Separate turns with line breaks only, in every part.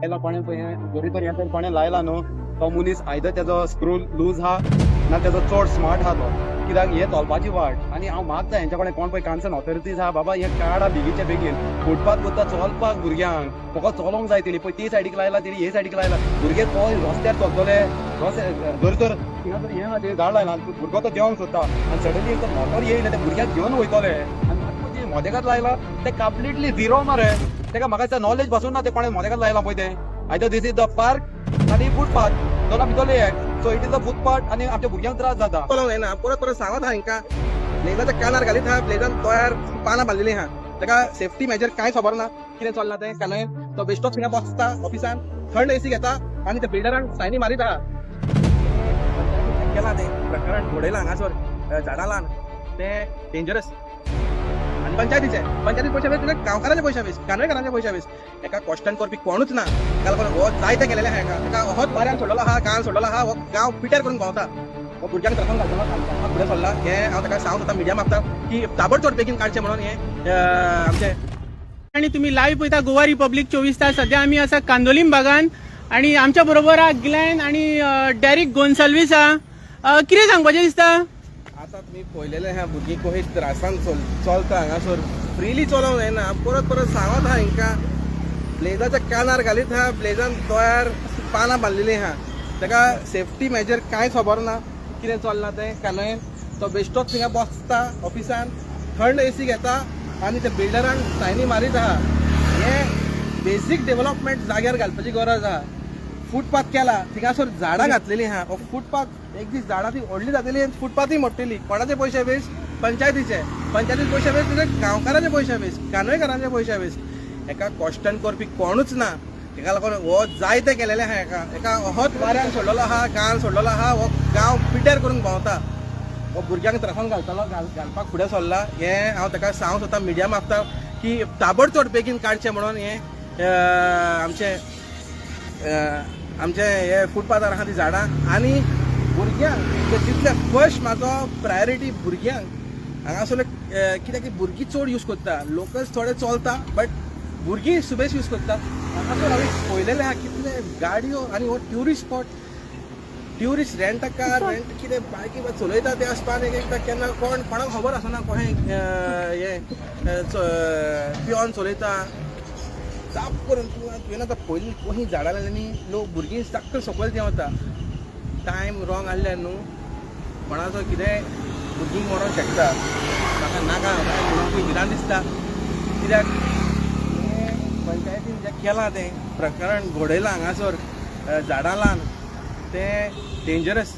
लायला कोणें पळय बरी तर हें तर कोणें लायला न्हू तो मनीस आयदर तेजो स्क्रू लूज हा ना तेजो चड स्मार्ट हा तो कित्याक हे चलपाची वाट आनी हांव मागता हेंच्या कडेन कोण पळय कन्सर्न ऑथॉरिटीज आहा बाबा हें काडा बेगीचे बेगीन फुटपाथ करता चलपाक भुरग्यांक फकत चलोंक जाय तेणी पळय ती सायडीक लायला तेणी हे सायडीक लायला भुरगे कोण रस्त्यार चलतले जर तर थिंगा जर हें हाजेर झाड लायला भुरगो तो देंवंक सोदता आनी सडनली एक मोटर येयले ते भुरग्याक घेवन वयतले आनी मोदेगात लायला ते कंप्लिटली झिरो मरे तेका म्हाका दिसता नॉलेज पासून ना ते कोणें मोदेगात लायला पळय ते either this is the park आनी फुटपाथ दोना भितरले एक so it is the footpath आनी आमच्या भुरग्यांक त्रास जाता
चलोंक जायना परत परत सांगत हा हांकां ब्लेजाच्या कानार घालीत हा ब्लेजान तयार पानां बांदलेली हा तेका सेफ्टी मेजर कांय खबर ना कितें चल्ला तें कानयन तो बेश्टोच थिंगा बसता ऑफिसान थंड एसी घेता आनी त्या बिल्डरांक सायनी मारीत आहा केला तें प्रकरण घडयलां हांगासर झाडां लावन तें डेंजरस आनी पंचायतीचे पयशे वेस्ट गांवकारांचे पयशे वेस्ट कानयकारांचे पयशे वेस्ट एका क्वेश्चन करपी कोणूच ना काल हो जायते गेलेले आहा एका होच बाऱ्यान सोडलेलो आहा गांवान सोडलेलो आहा हो गांव पिट्यार करून भोंवता हो भुरग्यांक त्रासान घालतलो फुडें सरला हें हांव ताका सांगूंक सोदता मिडिया मागता की ताबडतोब बेगीन काडचें म्हणून हें आमचें
आणि तुम्ही लाईव्ह पळयता गोवा रिपब्लिक 24 तास सध्या आम्ही असा कांदोलीम भागान आणि आमच्या बरोबर ग्लॅन आणि डॅरिक गोन्साल्वीस आहा कितें सांगपाचें दिसता
आतां तुमी पळयलेलें आहा भुरगीं कशी त्रासान चलता हांगासर फ्रिली चलोवंक जायना परत परत सांगत आहा हांकां ब्लेजाच्या कानार घालीत आहा ब्लेजान तयार पानां बांदलेलीं आहा तेका सेफ्टी मेजर कांय खबर ना कितें चल्लां तें कानयन तो बेश्टोच थिंगा बसता ऑफिसान थंड एसी घेता आनी त्या बिल्डरांक सायनी मारीत आहा हें बेसीक डेव्हलपमेंट जाग्यार घालपाची गरज आहा फुटपाथ केला थिंगासर झाडां घातलेलीं आहा हो फुटपाथ एक दीस झाडां ती व्हडली जातली आनी फुटपाथूय मोडटली कोणाचे पयशे वेस्ट पंचायतीचे पयशे वेस्ट म्हणजे गांवकारांचे पयशे वेस्ट कानयकारांचे पयशे वेस्ट एका क्वेश्चन करपी कोणूच ना तेका लागून हो जायते केलेले आहा एका होच वाऱ्यान सोडलेलो आहा गांवान सोडलेलो आहा हो गांव पिट्यार करून भोंवता हो भुरग्यांक त्रासान घालपाक फुडें सरला हें हांव ताका सांगूंक सोदता मिडिया मागता की ताबडतोब बेगीन काडचें म्हणून हें आमचे हे फुटपाथार आहा ती झाडां आनी भुरग्यांक जितले फर्स्ट म्हाजो प्रायोरिटी भुरग्यांक हांगासरले कित्याक भुरगीं चड यूज करता लोकल्स थोडे चलता बट भुरगीं सुबेज यूज करता हांगासर हांवें पळयलेले आहा कितले गाडयो आनी हो tourist spot tourist rent car rent कितें बायकी चलयता ते आसपाक एकदां केन्ना कोणाक खबर आसना कोणें हे पियोन चलयता साफ करून तुवें आतां पयलीं कशीं झाडां लायल्यांनी लोक भुरगीं सक्कल सकयल देंवता टायम रॉंग आहल्यार न्हू कोणाचो कितें भुरगीं मरोंक शकता म्हाका नाका म्हणून भिरांत दिसता कित्याक पंचायतीन जें केलां तें प्रकरण घडयलां हांगासर झाडां लावन तें डेंजरस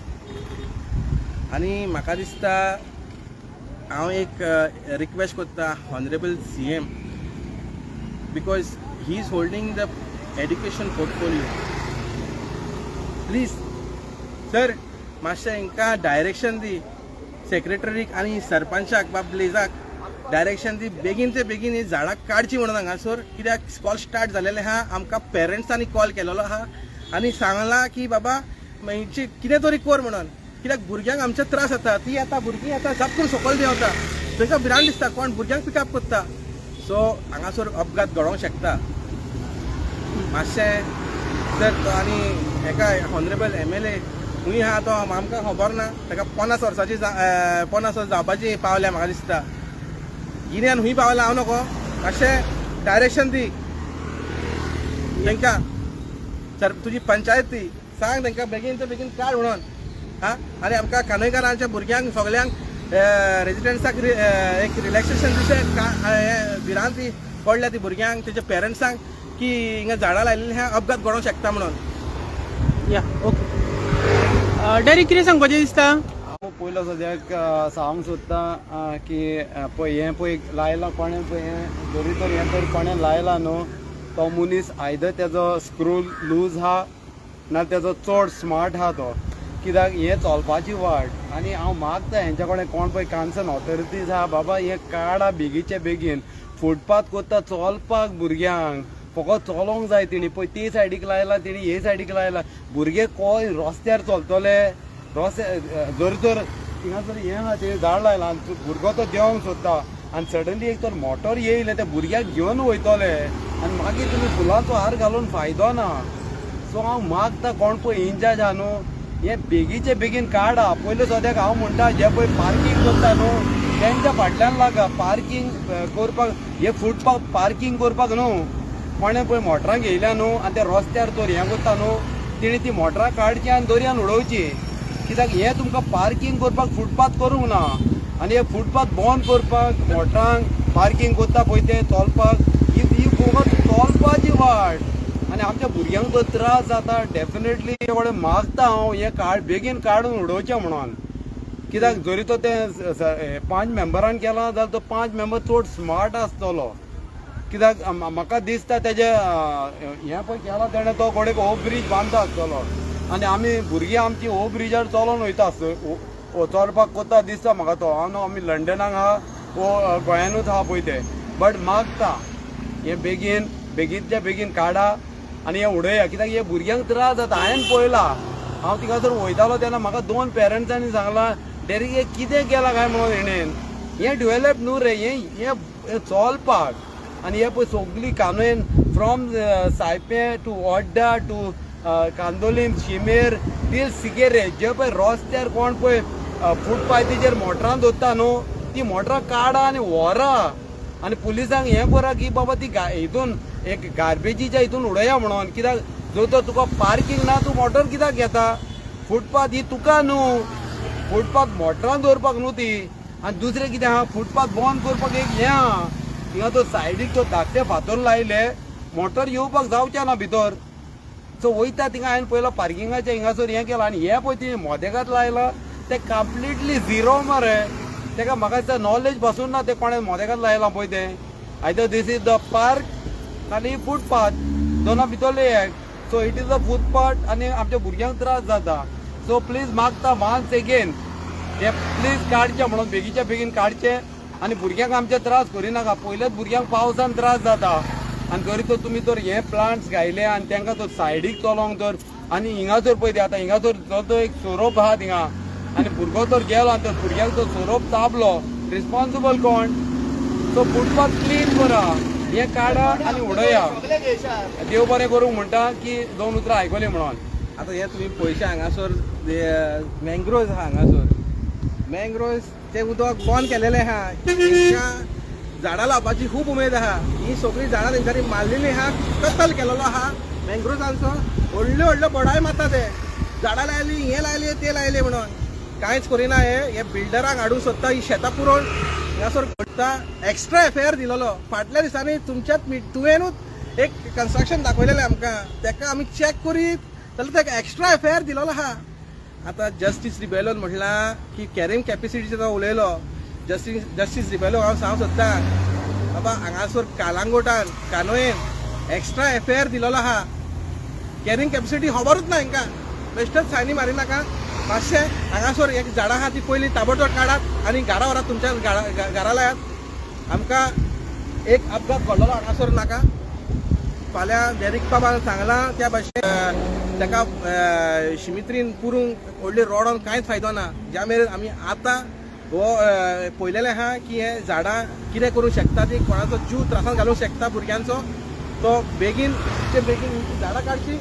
आनी म्हाका दिसता हांव एक रिक्वेस्ट करता honourable CM because he is holding the education portfolio please sir मातशें हांकां डायरेक्शन दी सेक्रेटरीक आनी सरपंचाक वा ब्लेजाक डायरेक्शन दी बेगीन ते बेगीन ही झाडां काडची म्हणून हांगासर कित्याक स्कॉल स्टार्ट जालेलें आहा आमकां पेरंट्सांनी कॉल केलेलो आहा आनी सांगलां की बाबा हेंची कितें तरी कर म्हणून कित्याक भुरग्यांक आमचे त्रास जाता ती येता भुरगीं येता साप्पून सकयल देंवता तांकां भिरांत दिसता कोण भुरग्यांक पिकअप करता सो हांगासर अपघात घडोवंक शकता मातशें जर आनी हेका ऑनरेबल MLA खूंय आहा तो आमकां खबर ना ताका 50 वर्साची 50 वर्स जावपाची पावल्या म्हाका दिसता गिन्यान खूंय पावला हांव नको मातशें डायरेक्शन दी तांकां सर तुजी पंचायत दी सांग तांकां बेगीन ते बेगीन काड म्हणून हां आनी आमकां कानयकारांच्या भुरग्यांक सगल्यांक रेजिडेंट्साक एक रिलॅक्सेशन दिशें भिरांती पडल्या ती भुरग्यांक तेच्या पेरंट्सांक की हिंगा झाडां लायलेलीं आहा अपघात घडोवंक शकता म्हणून
या ओके डॅरिक कितें सांगपाचें दिसता
हांव पयलो सद्याक सांगूंक सोदता की पळय हें पळय लायलां कोणें पळय हें जरी तर हें तर कोणें लायलां न्हू तो मनीस आयदर तेजो स्क्रू लूज हा ना तेजो चड स्मार्ट हा तो कित्याक हें चलपाची वाट आनी हांव मागता हेंच्या कडेन कोण पळय कन्सर्न ऑथॉरिटीज आहा बाबा हें काडा बेगीचे बेगीन फुटपाथ करता चलपाक भुरग्यांक फकत चलोंक जाय तेणी पळय ती सायडीक लायला तेणी हे सायडीक लायला भुरगे कोय रस्त्यार चलतले रस्त्यार जर तर थिंगा जर हें आहा तें झाड लायलां भुरगो तो देंवंक सोदता आनी सडनली एक तर मोटर येयले ते भुरग्याक घेवन वयतले आनी मागीर तुमी फुलांचो हार घालून फायदो ना. सो हांव मागता कोण पळय इंचार्ज आहा न्हू हे बेगीचे बेगीन काडा. पयलीं सद्याक हांव म्हणटा जे पळय पार्किंग करता न्हू तेंच्या फाटल्यान लागा पार्किंग करपाक. हे फुटपाथ पार्किंग करपाक न्हू कोणें पळय मोटरां घेयल्या न्हू आनी ते रस्त्यार तर हें करता न्हू तेणी ती मोटरां काडची आनी दर्यान उडोवची. कित्याक हें तुमकां पार्किंग करपाक फुटपाथ करूंक ना. आनी हे फुटपाथ बंद करपाक मोटरांक पार्किंग करता पळय ते चलपाक ही फुकट चलपाची वाट. आनी आमच्या भुरग्यांक तो त्रास जाता. डेफिनेटली एवढे मागता हांव हे बेगीन काडून उडोवचें म्हणून. कित्याक जरी तो ते 5 मेंबरान केला जाल्यार तो 5 मेंबर चड स्मार्ट आसतलो. कित्याक म्हाका दिसता तेजे हें पळय केला तेणें तो कोणेक हो ब्रीज बांदता आसतलो आनी आमी भुरगीं आमची हो ब्रिजार चलोन वयता चलपाक कोता दिसता म्हाका तो. हांव न्हू आमी लंडनाक आहा वो गोंयानूच आहा पळय ते. बट मागता हे बेगीनच्या बेगीन काडा आनी हे उडया. कित्याक हे भुरग्यांक त्रास जाता. हांवें पळयला हांव थिंगासर वयतालो तेन्ना म्हाका 2 पेरंट्सांनी सांगलां डॅडी हे कितें केलां काय म्हणून हेणेन. हें डेवलप न्हू रे हें चलपाक. आनी हे पळय सगळीं कानोयेन from Saipe to Odda to Candolim शिमेर टील सिगेरे जे पळय रस्त्यार कोण पळय फुटपाथीचेर मोटरां दवरता न्हू ती मोटरां काडा आनी व्हरा. आनी पुलिसांक हें करा की बाबा ती हितून एक गार्बेजीच्या हितून उडया म्हणून. कित्याक जो तो तुका पार्किंग ना तूं मोटर कित्याक घेता. फुटपाथ ही तुका न्हू फुटपाथ मोटरां दवरपाक न्हू ती. आनी दुसरें कितें आहा फुटपाथ बंद करपाक एक हें आहा थिंगा तो सायडीक तो धाकटे फातर लायले मोटर येवपाक जावचें ना भितर. सो वयता थिंगा हांवें पयलो पार्किंगाच्या हिंगासर हें केलां आनी हें पळय ती मोदेकात लायला तें कंप्लिटली झिरो मरे. तेका म्हाका दिसता नॉलेज पासून ना ते कोणें मोदेकात लायलां पळय तें. Either this is the park नाल्यार फुटपाथ दोना भितरले एक. So it is the footpath आनी आमच्या भुरग्यांक त्रास जाता. सो प्लीज मागता वान्स एगेन हे प्लीज काडचें म्हणून बेगीच्या बेगीन काडचें आनी भुरग्यांक आमचे त्रास करिनाका. पयलेच भुरग्यांक पावसान त्रास जाता आनी जरी तर तुमी तर हे प्लांट्स घायले आनी तांकां तर सायडीक चलोंक तर आनी हिंगासर पळय ते आतां हिंगासर तो एक सोरोप आहा थिंगा आनी भुरगो तर गेलो आनी तर भुरग्याक तो सोरोप चाबलो रिस्पॉन्सिबल कोण. सो फुटपाथ क्लीन करा हें काडा आनी उडया. देव बरें करूंक म्हणटा की 2 उतरां आयकली म्हणून.
आतां हे तुमी पयशे हांगासर मँग्रोव्ज आहा हांगासर मँग्रोव्ज ते उदक बंद केलेलें आहा. तेंच्या झाडां लावपाची खूब उमेद आहा. ही सगळीं झाडां तेंच्यांनी मारलेलीं आहा कत्तल केलेलो आहा मँग्रोव्जांचो. व्हडल्यो व्हडल्यो बडाय मारता ते झाडां लायली हें लायले ते लायले म्हणून. कांयच करिना हे बिल्डरांक हाडूंक सोदता ही शेतां पुरोवन हांगासर घडटा. एक्स्ट्रा एफआयआर दिलोलो फाटल्या दिसांनी तुमच्याच तुवेंनूच एक कन्स्ट्रक्शन दाखयलेलें आमकां तेका आमी चॅक करीत जाल्यार तेका एक्स्ट्रा एफआयआर दिलोलो आहा. आतां जस्टीस रिबेलोन म्हटलां की कॅरींग कॅपेसिटीचो तो उलयलो. जस्टीस रिबेलो हांव सांगूंक सोदता बाबा हांगासर कालांगोटान कानोयेन एक्स्ट्रा एफआयआर दिलोलो आहा. कॅरींग कॅपेसिटी खबरूच ना हांकां. बेश्टच सायनी मारिनाका. मातशें हांगासर एक झाडां आहा ती पयलीं ताबडतोब काडात आनी घरा व्हरात तुमच्या घरा लायात. आमकां एक अपघात घडलोलो हांगासर नाका. फाल्यां डेरीक बाबान सांगलां त्या भाशेन ताका शिमित्रीन पुरूंक व्हडली रोडोन कांयच फायदो ना. ज्या मेरेन आमी आतां हो पळयलेलें आहा की हे झाडां कितें करूंक शकता ती कोणाचो जीव त्रासान घालूंक शकता भुरग्यांचो. तो बेगीन झाडां काडची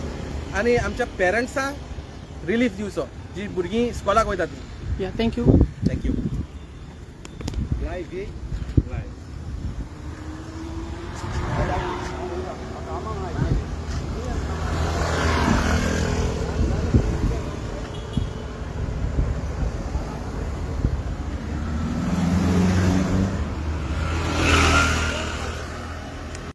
आनी आमच्या पेरंट्सांक रिलीफ दिवचो जी भुरगीं स्कॉलाक वयता ती.
या थँक्यू.
थँक्यू.